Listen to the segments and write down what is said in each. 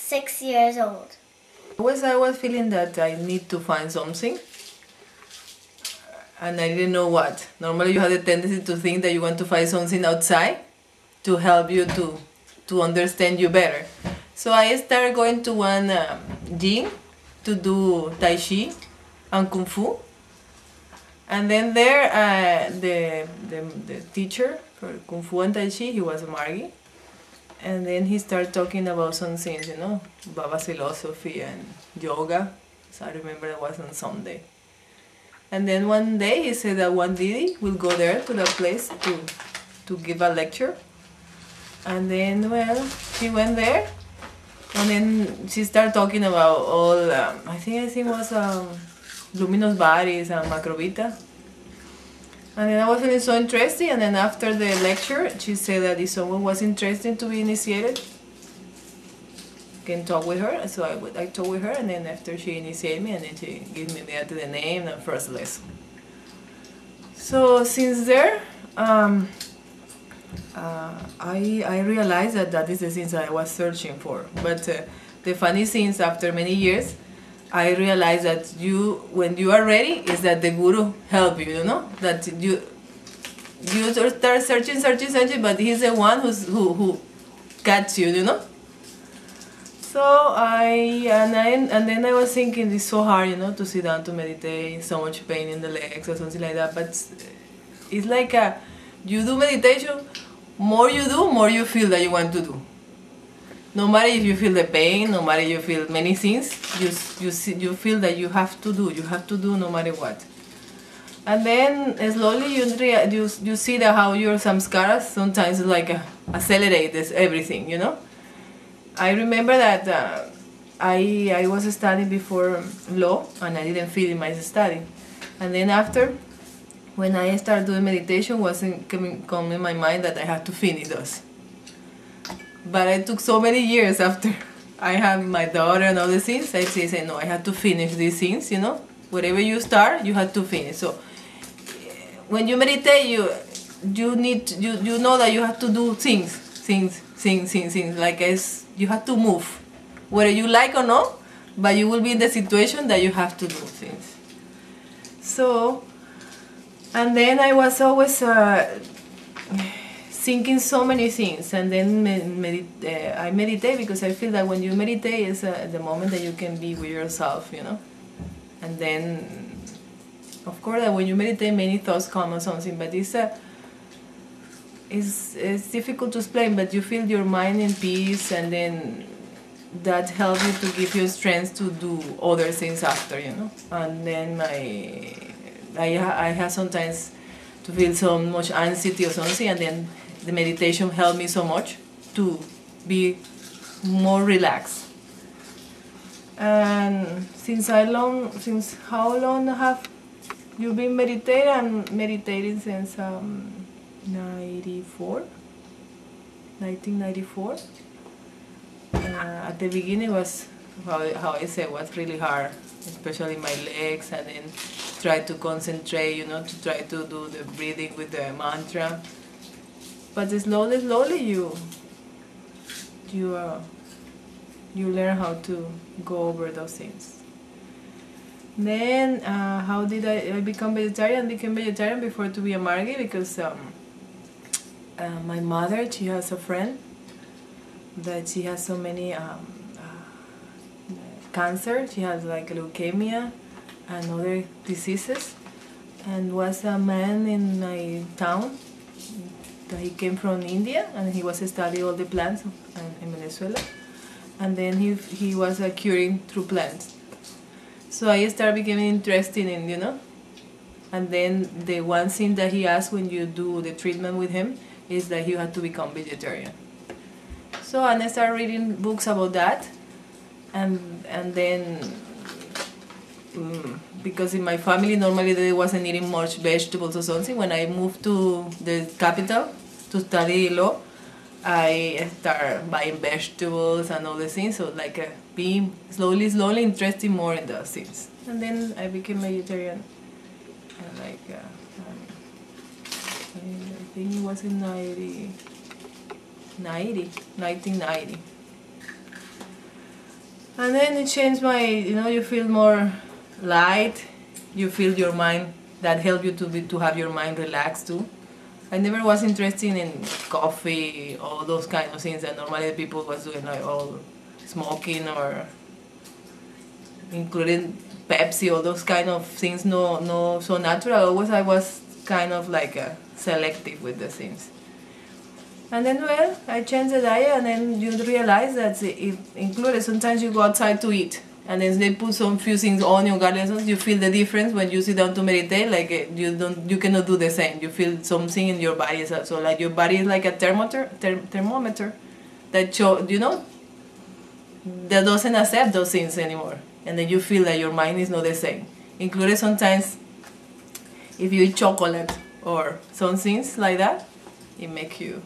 6 years old. I was feeling that I need to find something, and I didn't know what. Normally you have the tendency to think that you want to find something outside to help you to understand you better. So I started going to one gym to do Tai Chi and Kung Fu. And then there, the teacher for Kung Fu and Tai Chi, he was a Margi. And then he started talking about some things, you know, Baba's philosophy and yoga. So I remember it was on Sunday. And then one day he said that one Didi will go there to that place to give a lecture. And then, well, she went there. And then she started talking about all, I think it was luminous bodies and macrovita. And then I was feeling so interested, and then after the lecture, she said that if someone was interested to be initiated, can talk with her. So I talked with her, and then after she initiated me, and then she gave me the name and first lesson. So since there, I realized that is the things I was searching for. But the funny thing is, after many years, I realized that when you are ready, is that the guru help you, you know? That you start searching, but he's the one who gets you, you know? So and then I was thinking, it's so hard, you know, to sit down to meditate, so much pain in the legs or something like that. But it's like you do meditation, more you do, more you feel that you want to do. No matter if you feel the pain, no matter if you feel many things, you feel that you have to do no matter what. And then slowly you see that how your samskaras sometimes like accelerate this everything, you know. I remember that I was studying before law, and I didn't feel in my study. And then after, when I started doing meditation, wasn't come in my mind that I had to finish those. But it took so many years after I had my daughter and all the things. I say no, I had to finish these things, you know. Whatever you start, you have to finish. So when you meditate, you know that you have to do things. Like you have to move, whether you like or not. But you will be in the situation that you have to do things. So, and then I was always thinking so many things, and then I meditate because I feel that when you meditate is the moment that you can be with yourself, you know. And then, of course, that when you meditate, many thoughts come or something, but it's difficult to explain. But you feel your mind in peace, and then that helps you to give you strength to do other things after, you know. And then I have sometimes to feel so much anxiety or something, and then the meditation helped me so much to be more relaxed. And since how long have you been meditating? I'm meditating since 1994. At the beginning was how I say was really hard, especially my legs, and then try to concentrate, you know, to try to do the breathing with the mantra. But slowly you learn how to go over those things. Then how did I become vegetarian? I became vegetarian before to be a Margi because my mother, she has a friend that she has so many cancer. She has like leukemia and other diseases, and was a man in my town that he came from India, and he was studying all the plants in Venezuela, and then he was curing through plants. So I started becoming interested in, you know. And then the one thing that he asked when you do the treatment with him is that you have to become vegetarian. So I started reading books about that, and then because in my family normally they wasn't eating much vegetables or something. When I moved to the capital to study law, I started buying vegetables and all the things. So like being slowly interested more in those things. And then I became vegetarian. And I think it was in 1990. And then it changed my, you feel more light, you feel your mind, that help you to have your mind relaxed too. I never was interested in coffee, all those kind of things that normally people was doing, like all smoking or including Pepsi, all those kind of things, no so natural. Always I was kind of like selective with the things. And then, well, I changed the diet, and then you realize that it included, sometimes you go outside to eat, and then they put some few things on your garden, you feel the difference when you sit down to meditate, like you cannot do the same. You feel something in your body, so like your body is like a thermometer that that doesn't accept those things anymore. And then you feel that your mind is not the same. Included sometimes, if you eat chocolate or some things like that, it makes you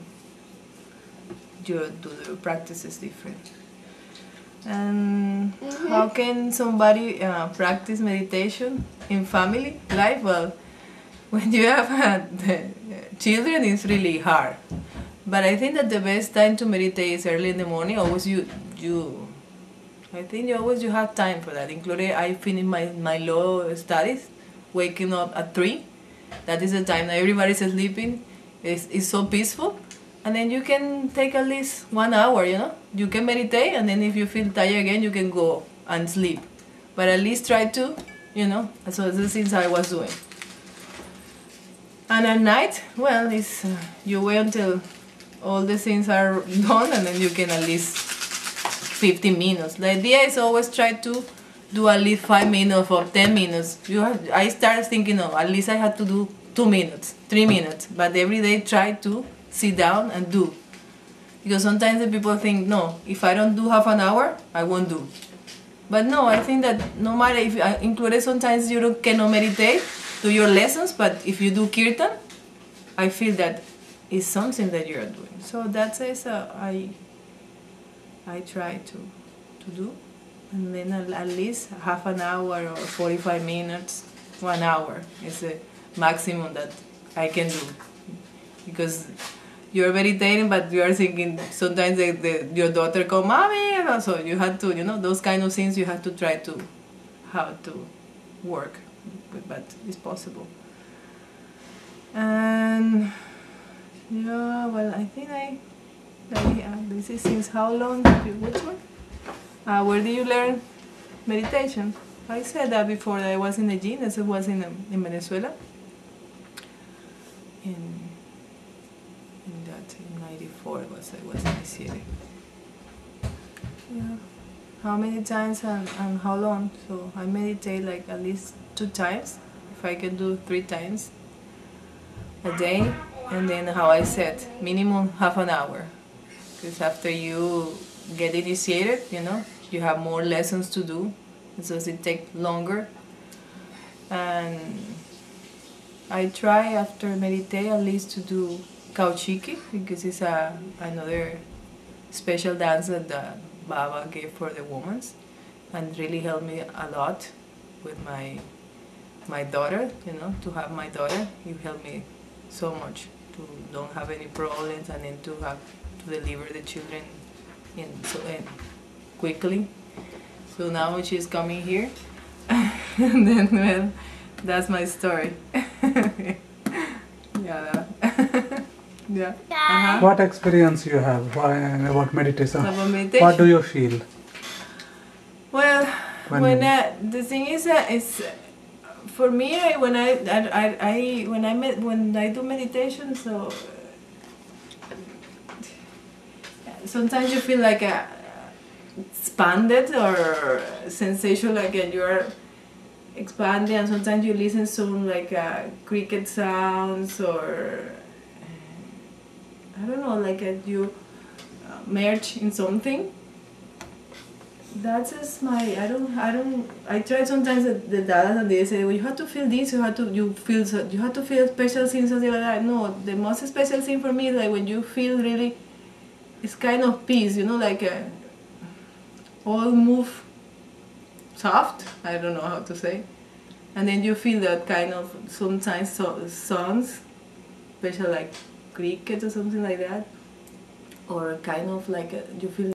do the practices different. And how can somebody practice meditation in family life? Well, when you have children, it's really hard. But I think that the best time to meditate is early in the morning. Always I think you have time for that. Including I finish my law studies, waking up at 3. That is the time that everybody's sleeping. It's so peaceful. And then you can take at least 1 hour, You can meditate, and then if you feel tired again, you can go and sleep. But at least try to, So the things I was doing. And at night, well, it's you wait until all the things are done, and then you can at least 15 minutes. The idea is always try to do at least 5 minutes or 10 minutes. I started thinking, at least I had to do 2 minutes, 3 minutes. But every day try to sit down and do. Because sometimes the people think, no, if I don't do half an hour, I won't do. But no, I think that no matter if included, sometimes you cannot meditate, do your lessons, but if you do kirtan, I feel that is something that you are doing. So that is I try to do, and then at least half an hour or 45 minutes, 1 hour is the maximum that I can do. Because you're meditating, but you are thinking, sometimes your daughter come, mommy, so you have to, those kind of things you have to try to, how to work, but it's possible. And, well, I think this is since how long, which one? Where did you learn meditation? I said that before, that I was in the gym, as it was in Venezuela. In 94 I was initiated. Yeah. How many times and how long? So I meditate like at least 2 times. If I can do 3 times a day, and then how I said, minimum half an hour. Because after you get initiated, you have more lessons to do, and so it takes longer. And I try after meditate at least to do Kauchiki, because it's another special dance that the Baba gave for the women, and really helped me a lot with my daughter, to have my daughter. It helped me so much to don't have any problems, and then to have to deliver the children quickly. So now she's coming here, and then, well, that's my story. Yeah. Yeah. What experience you have about meditation? About meditation? What do you feel? Well, the thing is, it's for me, when I do meditation, so sometimes you feel like expanded, or sensation like you are expanding, and sometimes you listen to like cricket sounds, or I don't know, like you merge in something. That's just I try sometimes the dadas, and they say, well, you have to feel this, you have to feel special things, something like that. No, the most special thing for me is like when you feel really, it's kind of peace, like all move soft, I don't know how to say, and then you feel that kind of sometimes songs, especially like cricket or something like that, or kind of like you feel